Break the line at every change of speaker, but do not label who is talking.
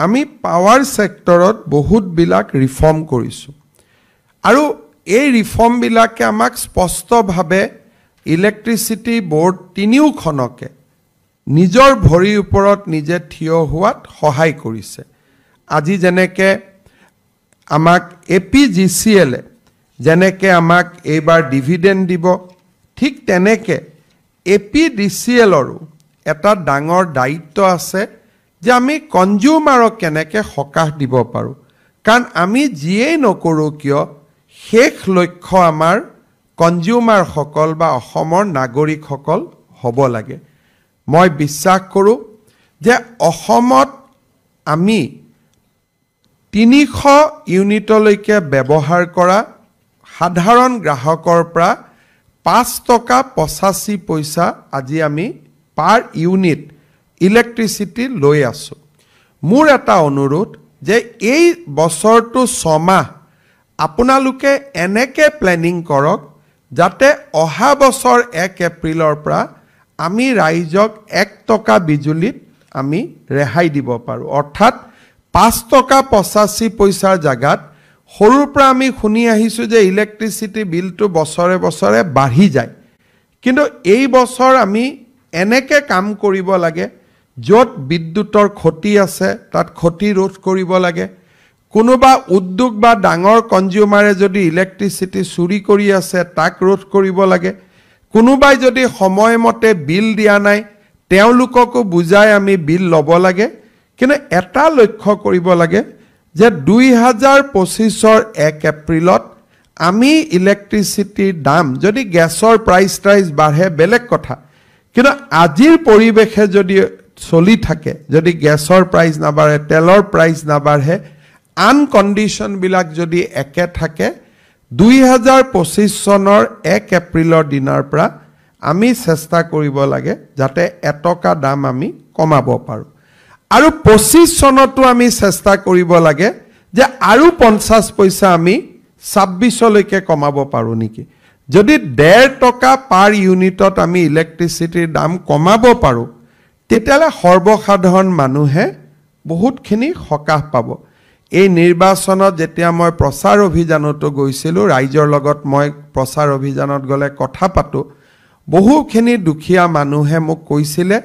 আমি পাৱাৰ সেক্টৰত বহুত বিলাক ৰিফৰ্ম কৰিছো আৰু এই ৰিফৰ্ম বিলাকে আমাক স্পষ্টভাৱে ইলেক্ট্ৰিচিটি বোৰ্ড তিনিওখনকে নিজৰ ভৰিৰ ওপৰত নিজে থিয় হোৱাত সহায় কৰিছে আজি যেনেকে আমাক APGCL যেনেকে আমাক এইবাৰ ডিভিডেন্ড দিব ঠিক তেনেকে APDCLৰো এটা ডাঙৰ দায়িত্ব আছে যে আমি কনজিউমাৰক কেনেকে সকাহ দিব পাৰো কাৰণ আমি যিয়েই নকৰো কিয় শেষ লক্ষ্য আমাৰ কনজিউমাৰ সকল বা অসমৰ নাগৰিক সকল হ'ব লাগে মই বিশ্বাস কৰো যে অসমত আমি 300 ইউনিটলৈকে ব্যৱহাৰ কৰা সাধাৰণ গ্ৰাহকৰ পৰা 5 টকা 85 পইচা আজি আমি পাৰ ইউনিট ইলেক্ট্ৰিচিটি লৈ আছো মোৰ এটা অনুৰোধ যে এই বছৰটো 6 মাহ আপোনালোকে এনেকে প্ল্যানিং কৰক যাতে অহা বছৰ 1 এপ্ৰিলৰ পৰা আমি ৰাইজক 1 টকা বিজুলীত আমি ৰেহাই দিব পাৰো অৰ্থাৎ 5 টকা 85 পইচাৰ জাগাত সৰুৰ পৰা আমি শুনি আহিছো যে ইলেক্ট্ৰিচিটি বিলটো বছৰে বছৰে বাঢ়ি যায় কিন্তু এই বছৰ আমি এনেকে কাম কৰিব লাগে যত বিদ্যুতৰ ক্ষতি আছে তাত ক্ষতি ৰোধ কৰিব লাগে কোনোবা উদ্যোগ বা ডাঙৰ কনজিউমাৰে যদি ইলেক্ট্ৰিচিটি চুৰি কৰি আছে তাক ৰোধ কৰিব লাগে কোনোবাই যদি সময়মতে বিল দিয়া নাই তেওঁলোককো বুজাই আমি বিল ল'ব লাগে কিন্তু এটা লক্ষ্য কৰিব লাগে যে 2025 ৰ 1 এপ্ৰিলত আমি ইলেক্ট্ৰিচিটিৰ দাম যদি গ্যাসৰ প্ৰাইস বাঢ়ে বেলেগ কথা কিন্তু আজিৰ পৰিবেশে যদি চলি থাকে যদি গ্যাসৰ প্ৰাইস নাবাঢ়ে তেলৰ প্ৰাইস নাবাঢ়ে আন কন্ডিশন বিলাক যদি একে থাকে 2025 চনৰ 1 এপ্ৰিলৰ দিনৰ পৰা আমি চেষ্টা কৰিব লাগে যাতে এটকা দাম আমি কমাব পাৰো আৰু 25 চনতো আমি চেষ্টা কৰিব লাগে যে আৰু 50 পইচা আমি 26 লৈকে কমাব পাৰো নেকি যদি 1.5 টকা পাৰ ইউনিটত আমি ইলেক্ট্ৰিচিটিৰ দাম কমাব পাৰো তেতিয়ালে সৰ্বসাধাৰণ মানুহে বহুতখিনি সকাহ পাব এই নিৰ্বাচনত যেতিয়া মই প্ৰচাৰ অভিযানতো গৈছিলো ৰাইজৰ লগত মই প্ৰচাৰ অভিযানত গলে কথা পাতো বহুখিনি দুখীয়া মানুহে মোক কৈছিলে